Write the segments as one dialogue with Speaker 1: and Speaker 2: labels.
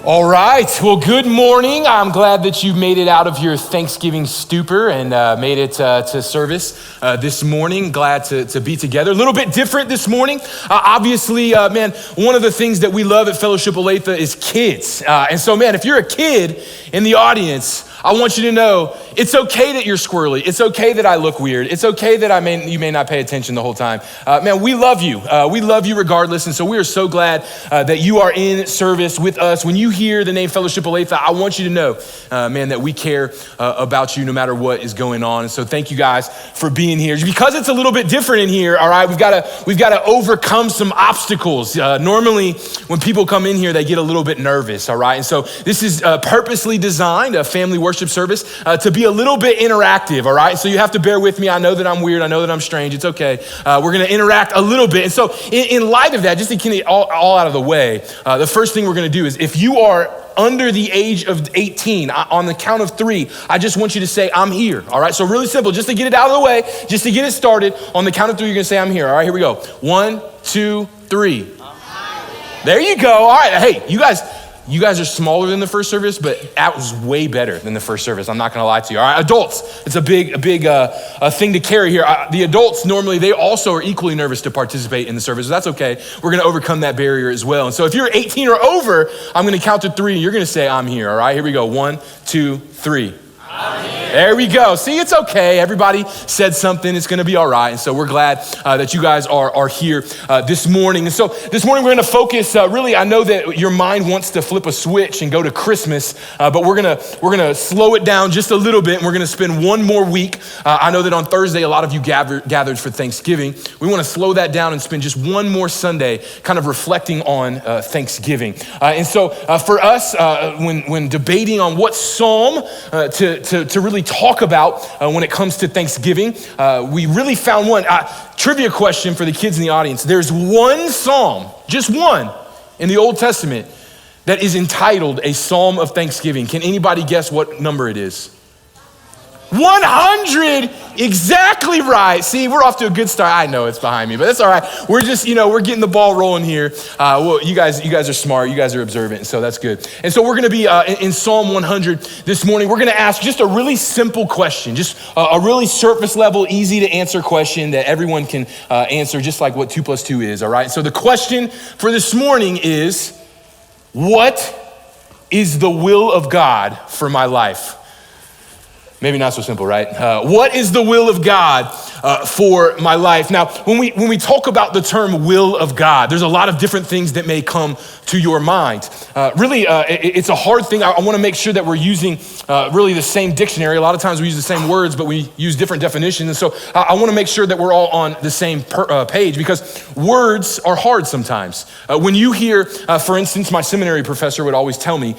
Speaker 1: All right, well, good morning. I'm glad that you made it out of your Thanksgiving stupor and made it to service this morning. Glad to be together. A little bit different this morning. Obviously, man, one of the things that we love at Fellowship Olathe is kids. And so, man, if you're a kid in the audience, I want you to know it's okay that you're squirrely. It's okay that I look weird. It's okay that you may not pay attention the whole time. Man, we love you. We love you regardless. And so we are so glad that you are in service with us. When you hear the name Fellowship Olathe, I want you to know, man, that we care about you no matter what is going on. And so thank you guys for being here. Because it's a little bit different in here, all right, we've got to overcome some obstacles. Normally, when people come in here, they get a little bit nervous, all right? And so this is purposely designed, a family worship service, to be a little bit interactive, all right? So you have to bear with me. I know that I'm weird. I know that I'm strange. It's okay. We're going to interact a little bit. And so in light of that, just to get it all out of the way, the first thing we're going to do is if you are under the age of 18, on the count of 3, I just want you to say, I'm here, all right? So really simple, just to get it out of the way, just to get it started, on the count of 3, you're gonna say, I'm here, all right? Here we go. 1, 2, 3. There you go, all right. Hey, you guys are smaller than the first service, but that was way better than the first service. I'm not gonna lie to you, all right? Adults, it's a big thing to carry here. The adults, normally, they also are equally nervous to participate in the service. So that's okay. We're gonna overcome that barrier as well. And so if you're 18 or over, I'm gonna count to 3, and you're gonna say, I'm here, all right? Here we go, 1, 2, 3. There we go. See, it's okay. Everybody said something. It's going to be all right. And so we're glad that you guys are here this morning. And so this morning we're going to focus. Really, I know that your mind wants to flip a switch and go to Christmas, but we're gonna slow it down just a little bit, and we're going to spend one more week. I know that on Thursday a lot of you gathered for Thanksgiving. We want to slow that down and spend just one more Sunday, kind of reflecting on Thanksgiving. And so for us, when debating on what psalm to really talk about when it comes to Thanksgiving, we really found one. Trivia question for the kids in the audience. There's one psalm, just one, in the Old Testament that is entitled a Psalm of Thanksgiving. Can anybody guess what number it is? 100, exactly right. See, we're off to a good start. I know it's behind me, but that's all right. We're just, we're getting the ball rolling here. Well, you guys are smart. You guys are observant, so that's good. And so we're going to be in Psalm 100 this morning. We're going to ask just a really simple question, just a really surface level, easy to answer question that everyone can answer, just like what 2 + 2 is, all right? So the question for this morning is, what is the will of God for my life? Maybe not so simple, right? What is the will of God for my life? Now, when we talk about the term will of God, there's a lot of different things that may come to your mind. Really, it's a hard thing. I want to make sure that we're using really the same dictionary. A lot of times we use the same words, but we use different definitions. And so I want to make sure that we're all on the same page, because words are hard sometimes. When you hear, for instance, my seminary professor would always tell me,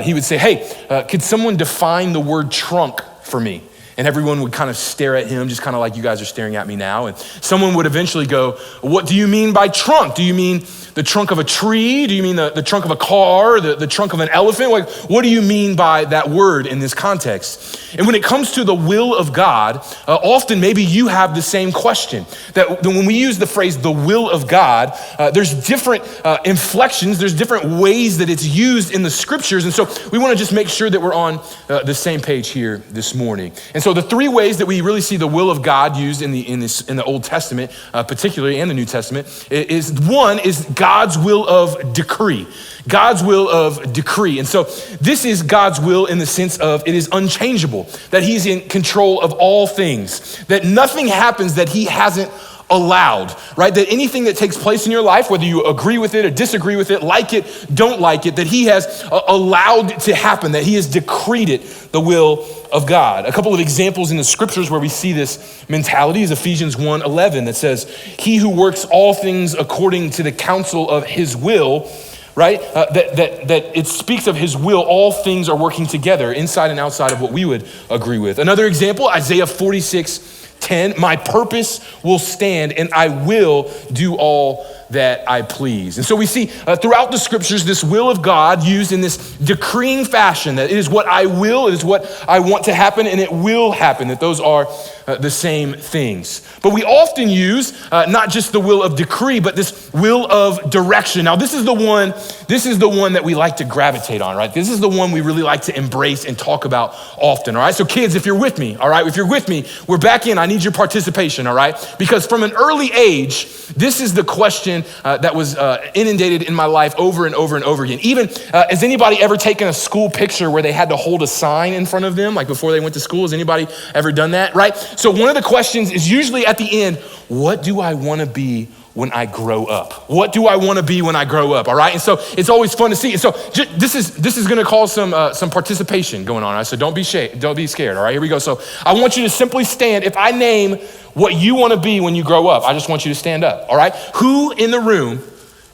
Speaker 1: he would say, hey, could someone define the word trunk for me? And everyone would kind of stare at him, just kind of like you guys are staring at me now. And someone would eventually go, what do you mean by trunk? Do you mean the trunk of a tree? Do you mean the trunk of a car, the trunk of an elephant? Like, what do you mean by that word in this context? And when it comes to the will of God, often maybe you have the same question. That when we use the phrase the will of God, there's different inflections, there's different ways that it's used in the scriptures. And so we want to just make sure that we're on the same page here this morning. And so the 3 ways that we really see the will of God used in the Old Testament, particularly, and the New Testament, is one is God's will of decree. God's will of decree. And so this is God's will in the sense of it is unchangeable, that he's in control of all things, that nothing happens that he hasn't allowed, right? That anything that takes place in your life, whether you agree with it or disagree with it, like it, don't like it, that he has allowed to happen, that he has decreed it, the will of God. A couple of examples in the scriptures where we see this mentality is Ephesians 1:11 that says, he who works all things according to the counsel of his will, right? That it speaks of his will. All things are working together inside and outside of what we would agree with. Another example, Isaiah 46:10, my purpose will stand and I will do all that I please. And so we see throughout the scriptures this will of God used in this decreeing fashion, that it is what I will, it is what I want to happen, and it will happen, that those are the same things. But we often use not just the will of decree, but this will of direction. Now this is the one that we like to gravitate on, right? This is the one we really like to embrace and talk about often, all right? So kids, if you're with me, all right? If you're with me, we're back in. I need your participation, all right? Because from an early age, this is the question that was inundated in my life over and over and over again. Even, has anybody ever taken a school picture where they had to hold a sign in front of them, like before they went to school? Has anybody ever done that, right? So one of the questions is usually at the end, what do I want to be when I grow up? What do I want to be when I grow up? All right. And so it's always fun to see. And so this is going to cause some participation going on. All right? So don't be scared. All right. Here we go. So I want you to simply stand. If I name what you want to be when you grow up, I just want you to stand up. All right. Who in the room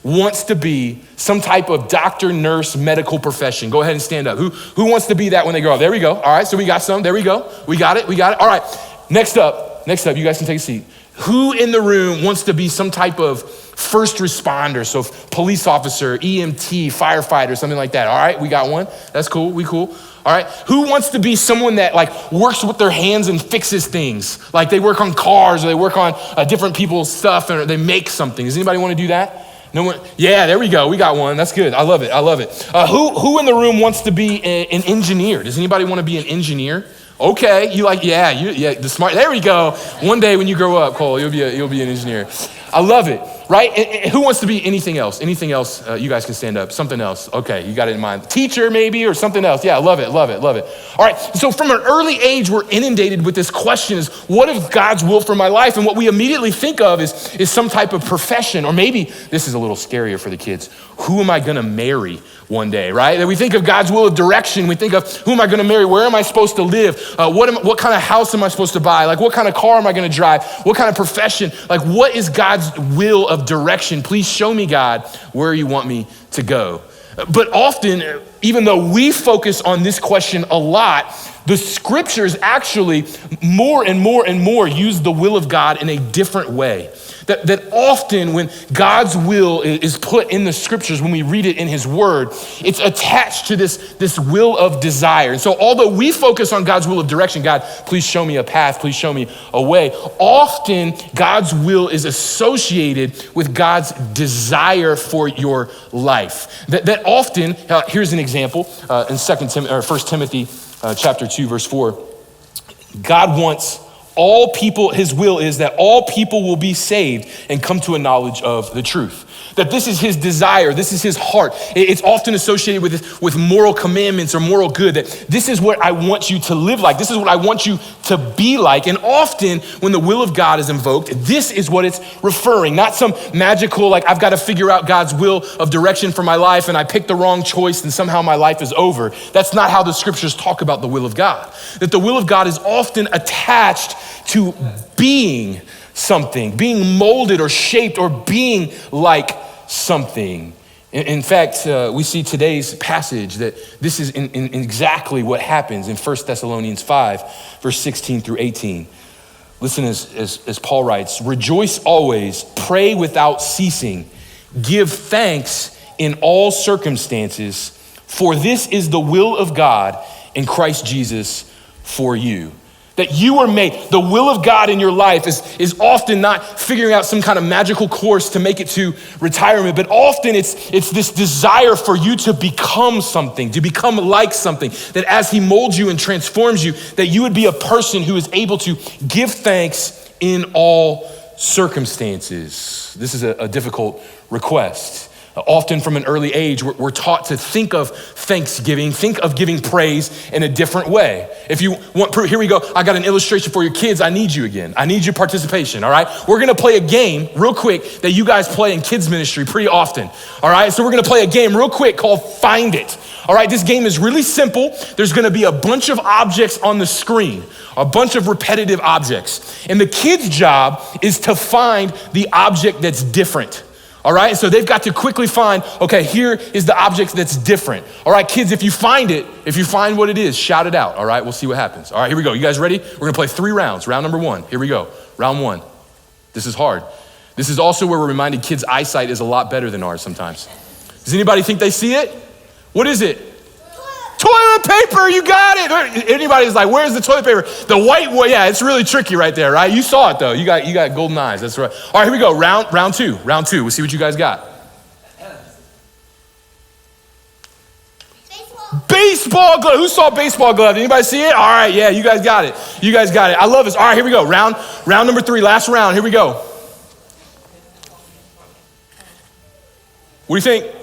Speaker 1: wants to be some type of doctor, nurse, medical profession? Go ahead and stand up. Who wants to be that when they grow up? There we go. All right. So we got some. There we go. We got it. All right. Next up, you guys can take a seat. Who in the room wants to be some type of first responder? So police officer, EMT, firefighter, something like that. All right, we got one. That's cool, we cool. All right, who wants to be someone that like works with their hands and fixes things? Like they work on cars or they work on different people's stuff or they make something. Does anybody want to do that? No one? Yeah, there we go. We got one. That's good. I love it. Who in the room wants to be an engineer? Does anybody want to be an engineer? Okay, you like, the smart, there we go. One day when you grow up, Cole, you'll be an engineer. I love it, right? And who wants to be anything else? Anything else, you guys can stand up. Something else, okay, you got it in mind. Teacher maybe, or something else. Yeah, love it. All right, so from an early age, we're inundated with this question is, what is God's will for my life? And what we immediately think of is some type of profession, or maybe this is a little scarier for the kids. Who am I gonna marry one day, right? That we think of God's will of direction. We think of who am I gonna marry? Where am I supposed to live? What kind of house am I supposed to buy? Like what kind of car am I gonna drive? What kind of profession? Like what is God's will of direction? Please show me, God, where you want me to go. But often, even though we focus on this question a lot, the scriptures actually more and more use the will of God in a different way. That often when God's will is put in the scriptures, when we read it in his word, it's attached to this will of desire. And so although we focus on God's will of direction, God, please show me a path, please show me a way, often God's will is associated with God's desire for your life. That often, here's an example, in 1 Timothy chapter 2, verse 4, God wants all people, his will is that all people will be saved and come to a knowledge of the truth. That this is his desire, this is his heart. It's often associated with moral commandments or moral good, that this is what I want you to live like. This is what I want you to be like. And often when the will of God is invoked, this is what it's referring. Not some magical, like I've got to figure out God's will of direction for my life and I picked the wrong choice and somehow my life is over. That's not how the scriptures talk about the will of God. That the will of God is often attached to being something, being molded or shaped or being like something. In fact, we see today's passage that this is in exactly what happens in 1 Thessalonians 5, verse 16 through 18. Listen as Paul writes, rejoice always, pray without ceasing, give thanks in all circumstances, for this is the will of God in Christ Jesus for you. That you were made, the will of God in your life is often not figuring out some kind of magical course to make it to retirement, but often it's this desire for you to become something, to become like something, that as he molds you and transforms you, that you would be a person who is able to give thanks in all circumstances. This is a difficult request. Often from an early age, we're taught to think of thanksgiving, think of giving praise in a different way. If you want proof, here we go. I got an illustration for your kids. I need you again. I need your participation, all right? We're gonna play a game real quick that you guys play in kids ministry pretty often, all right? So we're gonna play a game real quick called Find It, all right? This game is really simple. There's gonna be a bunch of objects on the screen, a bunch of repetitive objects. And the kid's job is to find the object that's different. All right, so they've got to quickly find, okay, here is the object that's different. All right, kids, if you find what it is, shout it out. All right, we'll see what happens. All right, here we go. You guys ready? We're gonna play 3 rounds. Round number 1, here we go. Round 1. This is hard. This is also where we're reminded kids' eyesight is a lot better than ours sometimes. Does anybody think they see it? What is it? Toilet paper, you got it. Anybody's like, where's the toilet paper? The white one, yeah, it's really tricky right there, right? You saw it though. You got golden eyes, that's right. All right, here we go, round two. We'll see what you guys got. Baseball glove. Who saw baseball glove? Anybody see it? All right, yeah, you guys got it. I love this. All right, here we go. Round number 3, last round. Here we go. What do you think?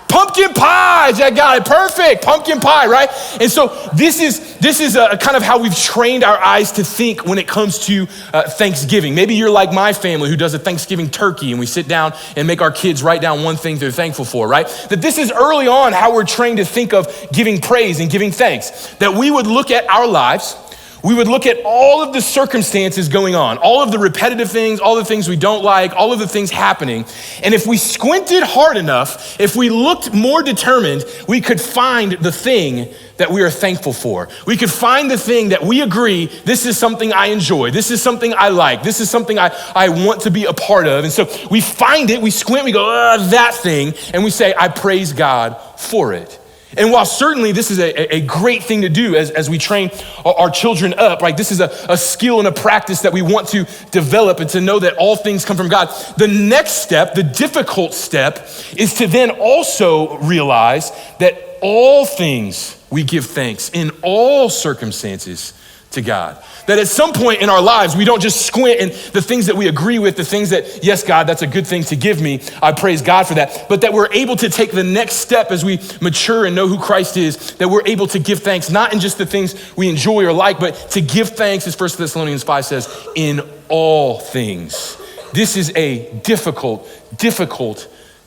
Speaker 1: Pumpkin pie. I got it. Perfect. Pumpkin pie, right? And so this is a kind of how we've trained our eyes to think when it comes to Thanksgiving. Maybe you're like my family who does a Thanksgiving turkey, and we sit down and make our kids write down one thing they're thankful for, right? That this is early on how we're trained to think of giving praise and giving thanks. That we would look at our lives, we would look at all of the circumstances going on, all of the repetitive things, all the things we don't like, all of the things happening. And if we squinted hard enough, if we looked more determined, we could find the thing that we are thankful for. We could find the thing that we agree, this is something I enjoy, this is something I like, this is something I want to be a part of. And so we find it, we squint, we go, that thing, and we say, I praise God for it. And while certainly this is a great thing to do as we train our children up, right? This is a skill and a practice that we want to develop and to know that all things come from God. The next step, the difficult step, is to then also realize that all things we give thanks in all circumstances to God. That at some point in our lives, we don't just squint and the things that we agree with, the things that, yes, God, that's a good thing to give me. I praise God for that. But that we're able to take the next step as we mature and know who Christ is, that we're able to give thanks, not in just the things we enjoy or like, but to give thanks, as 1 Thessalonians 5 says, in all things. This is a difficult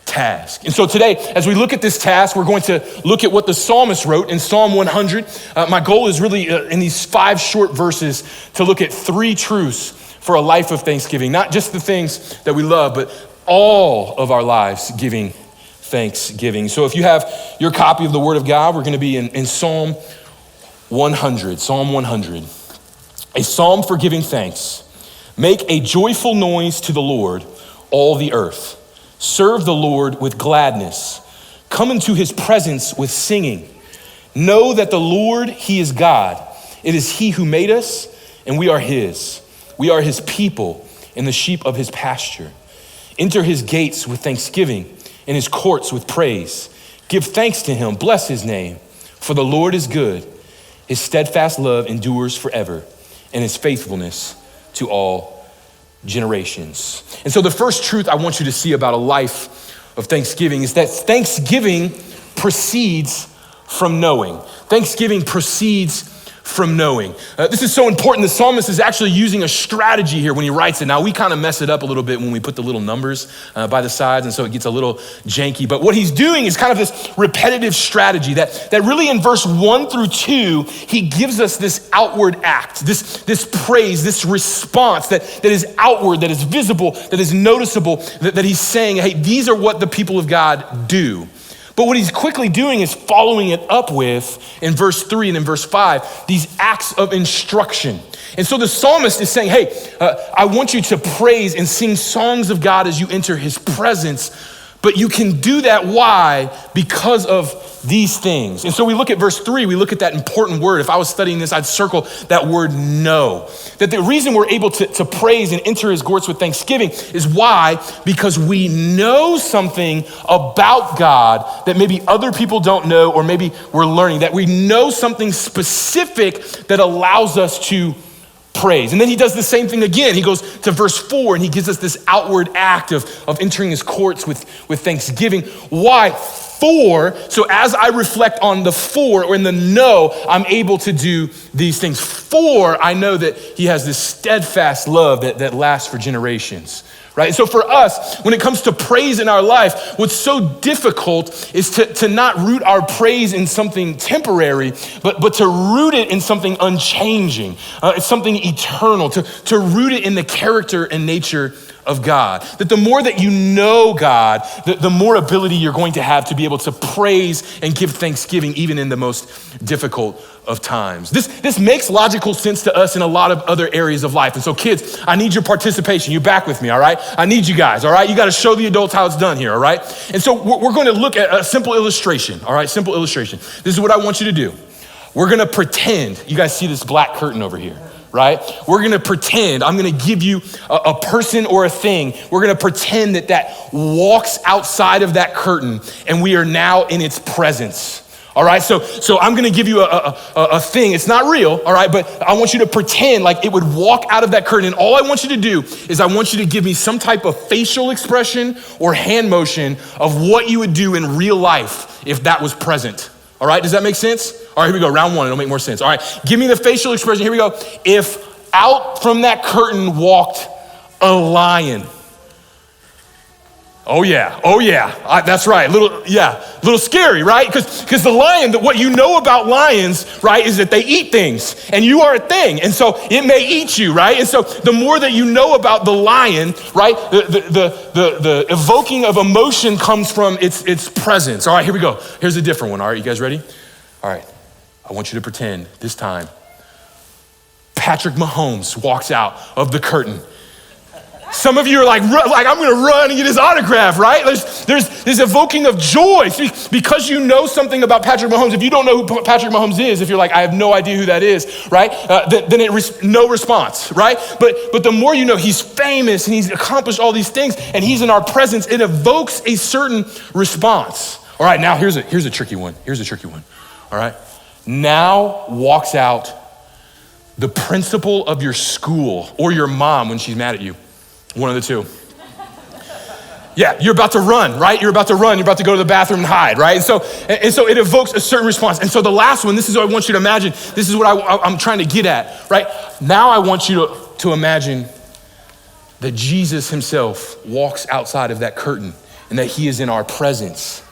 Speaker 1: task. And so today, as we look at this task, we're going to look at what the psalmist wrote in Psalm 100. My goal is really in these 5 short verses to look at 3 truths for a life of thanksgiving, not just the things that we love, but all of our lives giving thanksgiving. So if you have your copy of the Word of God, we're going to be in Psalm 100. Psalm 100, a psalm for giving thanks. Make a joyful noise to the Lord, all the earth. Serve the Lord with gladness. Come into his presence with singing. Know that the Lord, he is God. It is he who made us, and we are his. We are his people and the sheep of his pasture. Enter his gates with thanksgiving and his courts with praise. Give thanks to him. Bless his name. For the Lord is good. His steadfast love endures forever, and his faithfulness to all generations. And so the first truth I want you to see about a life of thanksgiving is that thanksgiving proceeds from knowing. Thanksgiving proceeds from knowing. This is so important. The psalmist is actually using a strategy here when he writes it. Now, we kind of mess it up a little bit when we put the little numbers by the sides, and so it gets a little janky. But what he's doing is kind of this repetitive strategy that really in verse 1 through 2, he gives us this outward act, this praise, this response that is outward, that is visible, that is noticeable, that he's saying, hey, these are what the people of God do. But what he's quickly doing is following it up with, in verse 3 and in verse 5, these acts of instruction. And so the psalmist is saying, hey, I want you to praise and sing songs of God as you enter his presence, but you can do that, why? Because of these things. And so we look at verse 3, we look at that important word. If I was studying this, I'd circle that word know. That the reason we're able to praise and enter his courts with thanksgiving is why? Because we know something about God that maybe other people don't know, or maybe we're learning, that we know something specific that allows us to praise. And then he does the same thing again. He goes to verse 4 and he gives us this outward act of entering his courts with thanksgiving. Why? So as I reflect on the for, or in the know, I'm able to do these things. For, I know that he has this steadfast love that lasts for generations, right? So for us, when it comes to praise in our life, what's so difficult is to not root our praise in something temporary, but to root it in something unchanging. It's something eternal, to root it in the character and nature of God. That the more that you know God, the more ability you're going to have to be able to praise and give thanksgiving even in the most difficult of times. This makes logical sense to us in a lot of other areas of life. And so kids, I need your participation. You're back with me, all right? I need you guys, all right? You got to show the adults how it's done here, all right? And so we're going to look at a simple illustration, all right? Simple illustration. This is what I want you to do. We're going to pretend. You guys see this black curtain over here, right? We're going to pretend. I'm going to give you a person or a thing. We're going to pretend that walks outside of that curtain and we are now in its presence. All right, so I'm gonna give you a thing. It's not real, all right, but I want you to pretend like it would walk out of that curtain. And all I want you to do is I want you to give me some type of facial expression or hand motion of what you would do in real life if that was present. All right, does that make sense? All right, here we go, round one, it'll make more sense. All right, give me the facial expression, here we go. If out from that curtain walked a lion. Oh yeah, that's right. Little scary, right? Because the lion, what you know about lions, right, is that they eat things, and you are a thing, and so it may eat you, right? And so the more that you know about the lion, right, the evoking of emotion comes from its presence. All right, here we go. Here's a different one. All right, you guys ready? All right, I want you to pretend this time Patrick Mahomes walks out of the curtain. Some of you are like I'm gonna run and get his autograph, right? There's evoking of joy. Because you know something about Patrick Mahomes. If you don't know who Patrick Mahomes is, if you're like, I have no idea who that is, right? Then no response, right? But the more you know, he's famous and he's accomplished all these things and he's in our presence, it evokes a certain response. All right, now here's a tricky one. All right, now walks out the principal of your school or your mom when she's mad at you. One of the two. Yeah, you're about to run, right? You're about to go to the bathroom and hide, right? And so it evokes a certain response. And so the last one, this is what I want you to imagine. This is what I'm trying to get at, right? Now I want you to imagine that Jesus himself walks outside of that curtain and that he is in our presence.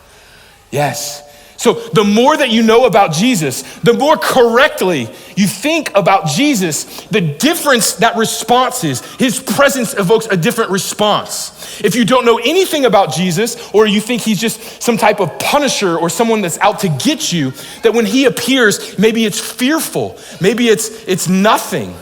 Speaker 1: Yes. So the more that you know about Jesus, the more correctly you think about Jesus, the difference that response is. His presence evokes a different response. If you don't know anything about Jesus, or you think he's just some type of punisher or someone that's out to get you, that when he appears, maybe it's fearful, maybe it's nothing.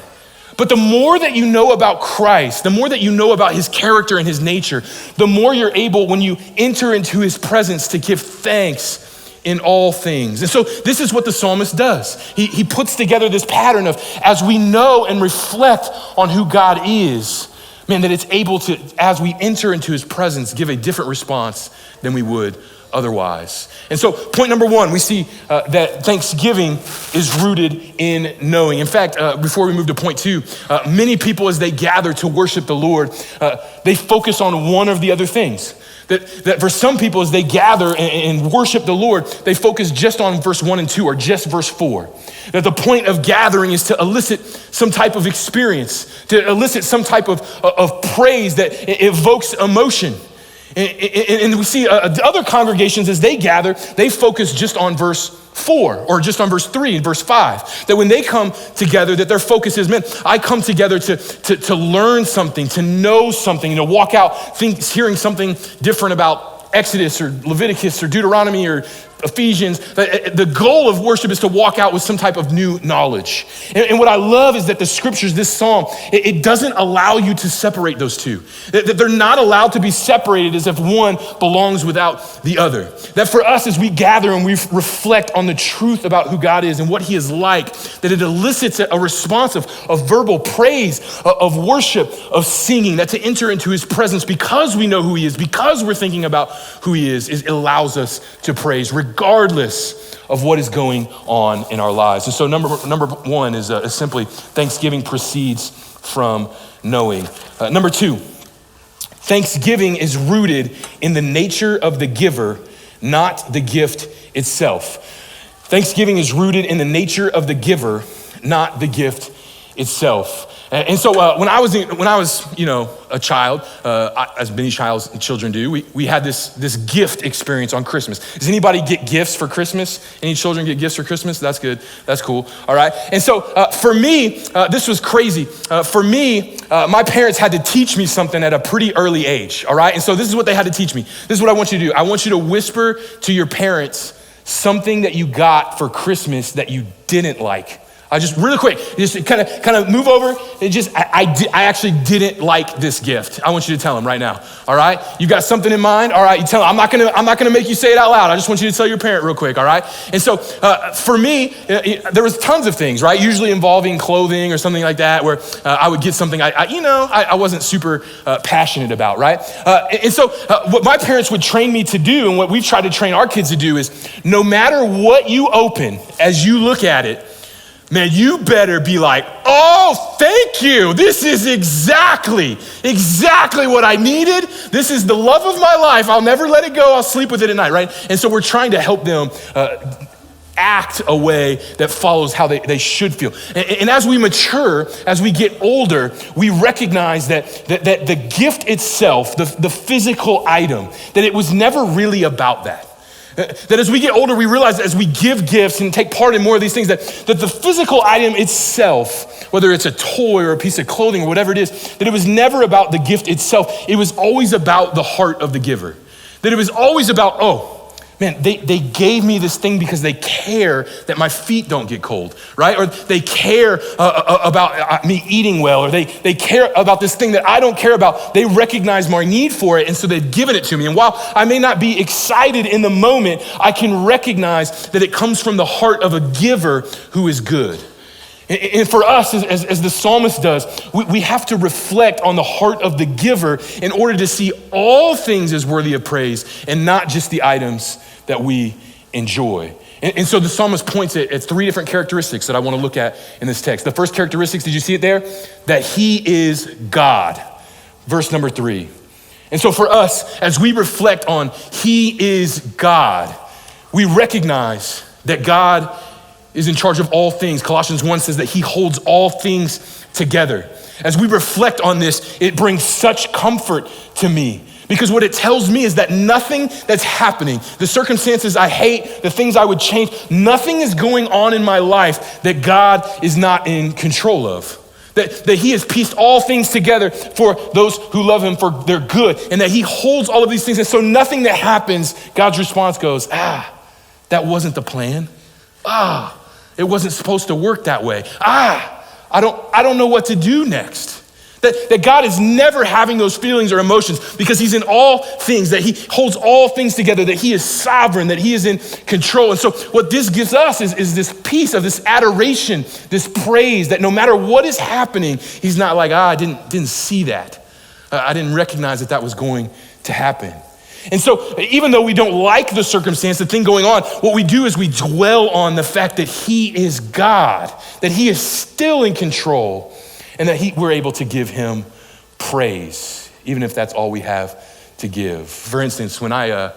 Speaker 1: But the more that you know about Christ, the more that you know about his character and his nature, the more you're able, when you enter into his presence, to give thanks in all things. And so this is what the psalmist does. He puts together this pattern of, as we know and reflect on who God is, man, that it's able to, as we enter into his presence, give a different response than we would otherwise. And so point number one, we see that thanksgiving is rooted in knowing. In fact, before we move to point two, many people, as they gather to worship the Lord, they focus on one of the other things. That for some people, as they gather and worship the Lord, they focus just on verse 1 and 2 or just verse 4. That the point of gathering is to elicit some type of experience, to elicit some type of praise that evokes emotion. And we see other congregations, as they gather, they focus just on verse 4 or just on verse 3 and verse 5. That when they come together, that their focus is, man, I come together to learn something, to know something, to walk out hearing something different about Exodus or Leviticus or Deuteronomy or Ephesians. The goal of worship is to walk out with some type of new knowledge. And what I love is that the scriptures, this psalm, it doesn't allow you to separate those two. That they're not allowed to be separated as if one belongs without the other. That for us, as we gather and we reflect on the truth about who God is and what he is like, that it elicits a response of verbal praise, of worship, of singing, that to enter into his presence because we know who he is, because we're thinking about who he is, it allows us to praise regardless of what is going on in our lives. And so number one is simply thanksgiving proceeds from knowing. Number two, thanksgiving is rooted in the nature of the giver, not the gift itself. Thanksgiving is rooted in the nature of the giver, not the gift itself. And so when I was, a child, as many children do, we had this gift experience on Christmas. Does anybody get gifts for Christmas? Any children get gifts for Christmas? That's good. That's cool. All right. And so for me, this was crazy. For me, my parents had to teach me something at a pretty early age. All right. And so this is what they had to teach me. This is what I want you to do. I want you to whisper to your parents something that you got for Christmas that you didn't like. I just really quick, just kind of move over. I actually didn't like this gift. I want you to tell them right now. All right, you got something in mind. All right, you tell them. I'm not gonna make you say it out loud. I just want you to tell your parent real quick. All right. And so for me, there was tons of things, right? Usually involving clothing or something like that, where I would get something I wasn't super passionate about, right? And so what my parents would train me to do, and what we've tried to train our kids to do, is no matter what you open, as you look at it, man, you better be like, oh, thank you. This is exactly what I needed. This is the love of my life. I'll never let it go. I'll sleep with it at night, right? And so we're trying to help them act a way that follows how they should feel. And as we mature, as we get older, we recognize that the gift itself, the physical item, that it was never really about that. That as we get older, we realize that as we give gifts and take part in more of these things, that the physical item itself, whether it's a toy or a piece of clothing or whatever it is, that it was never about the gift itself. It was always about the heart of the giver. That it was always about, oh, man, they gave me this thing because they care that my feet don't get cold, right? Or they care about me eating well, or they care about this thing that I don't care about. They recognize my need for it, and so they've given it to me. And while I may not be excited in the moment, I can recognize that it comes from the heart of a giver who is good. And for us, as the psalmist does, we have to reflect on the heart of the giver in order to see all things as worthy of praise and not just the items that we enjoy. And so the psalmist points at three different characteristics that I want to look at in this text. The first characteristics, did you see it there? That he is God. Verse number 3. And so for us, as we reflect on he is God, we recognize that God is in charge of all things. Colossians 1 says that he holds all things together. As we reflect on this, it brings such comfort to me, because what it tells me is that nothing that's happening, the circumstances I hate, the things I would change, nothing is going on in my life that God is not in control of. That he has pieced all things together for those who love him for their good, and that he holds all of these things. And so nothing that happens, God's response goes, that wasn't the plan. It wasn't supposed to work that way. I don't know what to do next. That God is never having those feelings or emotions because he's in all things, that he holds all things together, that he is sovereign, that he is in control. And so what this gives us is this piece of this adoration, this praise, that no matter what is happening, he's not like, I didn't see that. I didn't recognize that was going to happen. And so even though we don't like the circumstance, the thing going on, what we do is we dwell on the fact that he is God, that he is still in control, and that we're able to give him praise, even if that's all we have to give. For instance, when I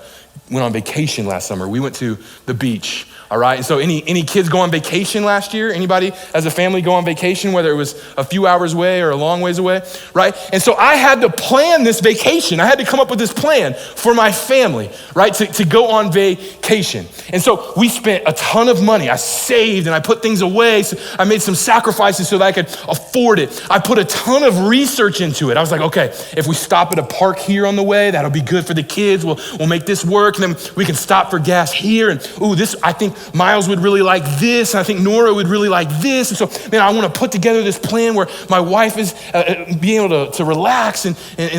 Speaker 1: went on vacation last summer, we went to the beach, all right? And so any kids go on vacation last year? Anybody as a family go on vacation, whether it was a few hours away or a long ways away, right? And so I had to plan this vacation. I had to come up with this plan for my family, right? To go on vacation. And so we spent a ton of money. I saved and I put things away. So I made some sacrifices so that I could afford it. I put a ton of research into it. I was like, okay, if we stop at a park here on the way, that'll be good for the kids. We'll make this work. And then we can stop for gas here. And I think Miles would really like this. And I think Nora would really like this. And so, man, I want to put together this plan where my wife is being able to relax and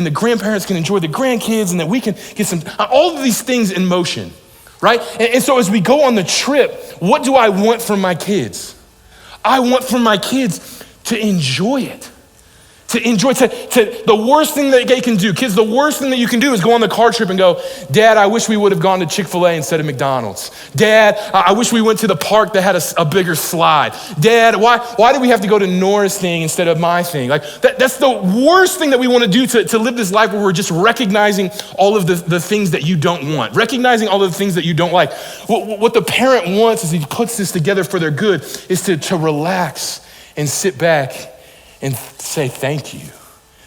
Speaker 1: the grandparents can enjoy the grandkids and that we can get all of these things in motion, right? And so as we go on the trip, what do I want from my kids? I want from my kids to enjoy it. To the worst thing that they can do. Kids, the worst thing that you can do is go on the car trip and go, Dad, I wish we would have gone to Chick-fil-A instead of McDonald's. Dad, I wish we went to the park that had a bigger slide. Dad, why did we have to go to Nora's thing instead of my thing? Like that's the worst thing that we want to do to live this life where we're just recognizing all of the things that you don't want, recognizing all of the things that you don't like. What the parent wants as he puts this together for their good is to relax and sit back and say thank you.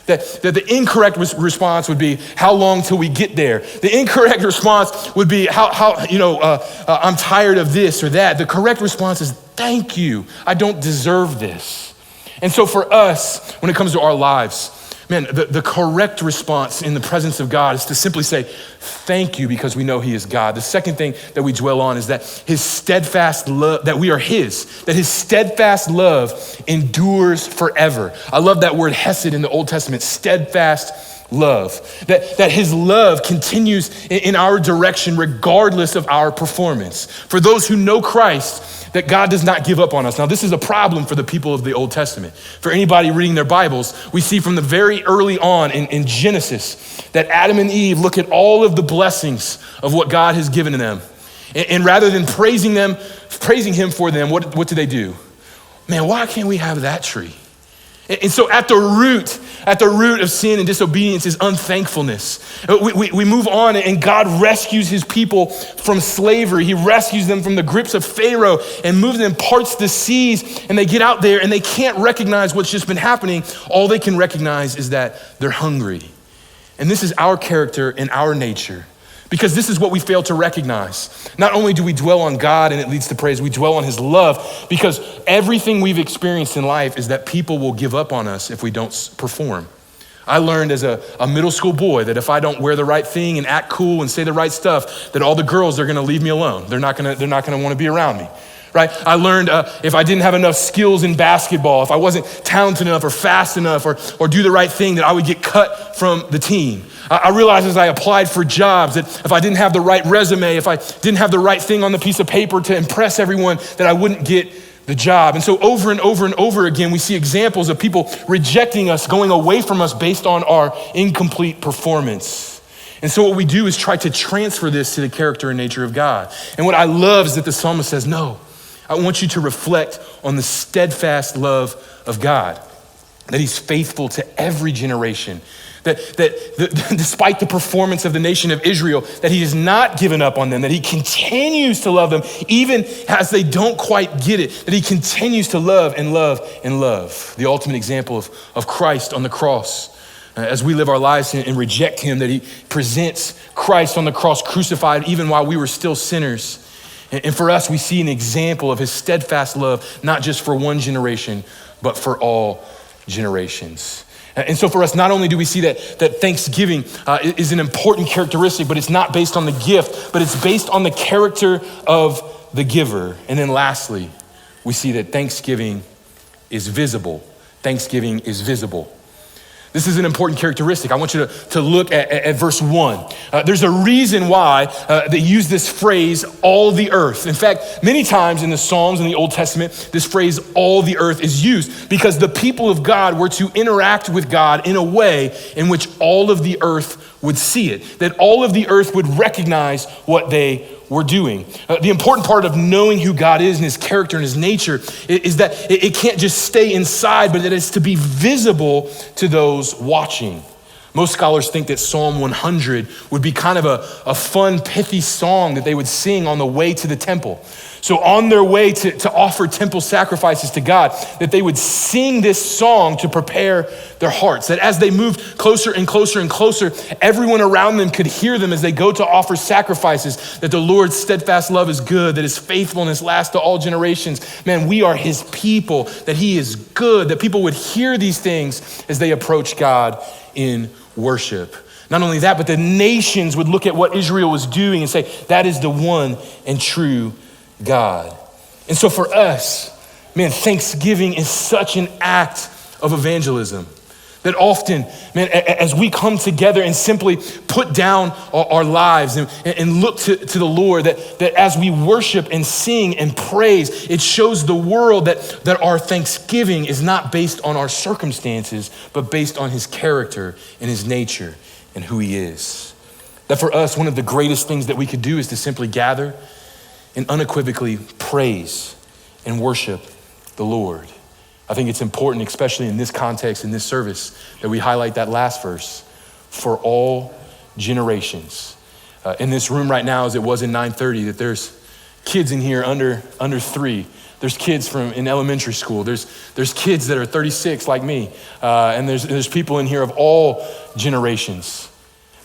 Speaker 1: That the incorrect response would be, how long till we get there? The incorrect response would be, I'm tired of this or that. The correct response is, thank you. I don't deserve this. And so for us, when it comes to our lives, man, the correct response in the presence of God is to simply say, thank you, because we know he is God. The second thing that we dwell on is that his steadfast love, that we are his, that his steadfast love endures forever. I love that word hesed in the Old Testament, steadfast love. That his love continues in our direction regardless of our performance. For those who know Christ, that God does not give up on us. Now, this is a problem for the people of the Old Testament. For anybody reading their Bibles, we see from the very early on in Genesis that Adam and Eve look at all of the blessings of what God has given to them. And rather than praising him for them, what do they do? Man, why can't we have that tree? And so at the root of sin and disobedience is unthankfulness. We move on, and God rescues his people from slavery. He rescues them from the grips of Pharaoh and moves them, parts the seas, and they get out there and they can't recognize what's just been happening. All they can recognize is that they're hungry. And this is our character and our nature, because this is what we fail to recognize. Not only do we dwell on God and it leads to praise, we dwell on his love, because everything we've experienced in life is that people will give up on us if we don't perform. I learned as a middle school boy that if I don't wear the right thing and act cool and say the right stuff, that all the girls are gonna leave me alone. They're not gonna wanna be around me. Right? I learned if I didn't have enough skills in basketball, if I wasn't talented enough or fast enough or do the right thing, that I would get cut from the team. I realized as I applied for jobs that if I didn't have the right resume, if I didn't have the right thing on the piece of paper to impress everyone, that I wouldn't get the job. And so over and over and over again, we see examples of people rejecting us, going away from us based on our incomplete performance. And so what we do is try to transfer this to the character and nature of God. And what I love is that the psalmist says, no, I want you to reflect on the steadfast love of God, that he's faithful to every generation, that despite the performance of the nation of Israel, that he has not given up on them, that he continues to love them, even as they don't quite get it, that he continues to love and love and love. The ultimate example of Christ on the cross. As we live our lives and reject him, that he presents Christ on the cross crucified even while we were still sinners. And for us, we see an example of his steadfast love, not just for one generation, but for all generations. And so for us, not only do we see that Thanksgiving is an important characteristic, but it's not based on the gift, but it's based on the character of the giver. And then lastly, we see that Thanksgiving is visible. Thanksgiving is visible. This is an important characteristic. I want you to look at verse 1. There's a reason why they use this phrase, all the earth. In fact, many times in the Psalms in the Old Testament, this phrase, all the earth, is used because the people of God were to interact with God in a way in which all of the earth would see it, that all of the earth would recognize what they were doing. The important part of knowing who God is and his character and his nature is that it can't just stay inside, but that it's to be visible to those watching. Most scholars think that Psalm 100 would be kind of a fun, pithy song that they would sing on the way to the temple. So on their way to offer temple sacrifices to God, that they would sing this song to prepare their hearts. That as they moved closer and closer and closer, everyone around them could hear them as they go to offer sacrifices, that the Lord's steadfast love is good, that his faithfulness lasts to all generations. Man, we are his people, that he is good, that people would hear these things as they approach God in worship. Not only that, but the nations would look at what Israel was doing and say, that is the one and true God. And so for us, man, Thanksgiving is such an act of evangelism that often, man, as we come together and simply put down our lives and look to the Lord, that as we worship and sing and praise, it shows the world that our thanksgiving is not based on our circumstances, but based on his character and his nature and who he is. That for us, one of the greatest things that we could do is to simply gather and unequivocally praise and worship the Lord. I think it's important, especially in this context, in this service, that we highlight that last verse, for all generations. In this room right now, as it was in 930, that there's kids in here under 3. There's kids in elementary school. There's kids that are 36 like me. And there's people in here of all generations.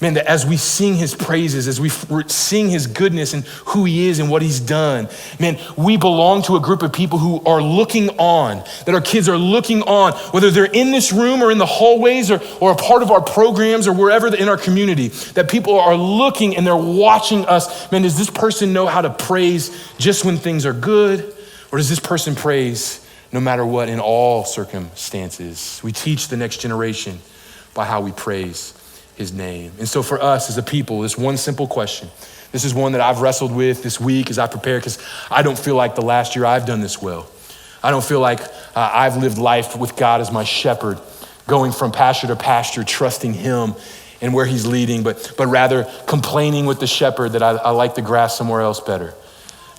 Speaker 1: Man, that as we sing his praises, as we sing his goodness and who he is and what he's done, man, we belong to a group of people who are looking on, that our kids are looking on, whether they're in this room or in the hallways or a part of our programs or wherever in our community, that people are looking and they're watching us. Man, does this person know how to praise just when things are good? Or does this person praise no matter what in all circumstances? We teach the next generation by how we praise his name. And so for us as a people, this one simple question, this is one that I've wrestled with this week as I prepare, because I don't feel like the last year I've done this well. I don't feel like I've lived life with God as my shepherd, going from pasture to pasture, trusting him and where he's leading, but rather complaining with the shepherd that I like the grass somewhere else better.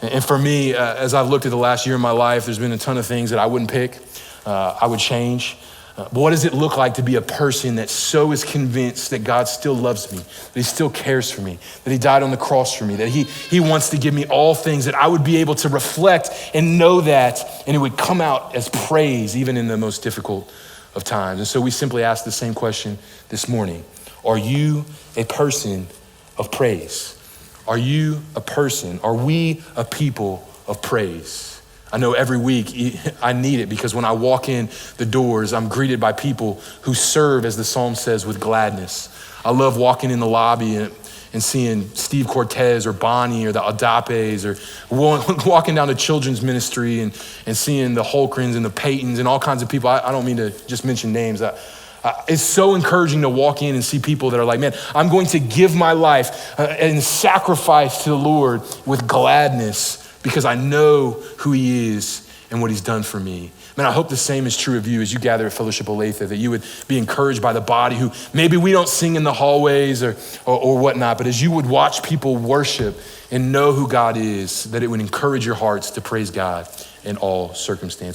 Speaker 1: And for me, as I've looked at the last year of my life, there's been a ton of things that I wouldn't pick, I would change. But what does it look like to be a person that so is convinced that God still loves me, that he still cares for me, that he died on the cross for me, that he wants to give me all things, that I would be able to reflect and know that, and it would come out as praise even in the most difficult of times. And so we simply ask the same question this morning. Are you a person of praise? Are you a person? Are we a people of praise? I know every week I need it, because when I walk in the doors, I'm greeted by people who serve, as the psalm says, with gladness. I love walking in the lobby and seeing Steve Cortez or Bonnie or the Adapes, or walking down to children's ministry and seeing the Holkrins and the Paytons and all kinds of people. I don't mean to just mention names. It's so encouraging to walk in and see people that are like, man, I'm going to give my life and sacrifice to the Lord with gladness, because I know who he is and what he's done for me. Man, I hope the same is true of you as you gather at Fellowship Olathe, that you would be encouraged by the body who maybe we don't sing in the hallways or whatnot, but as you would watch people worship and know who God is, that it would encourage your hearts to praise God in all circumstances.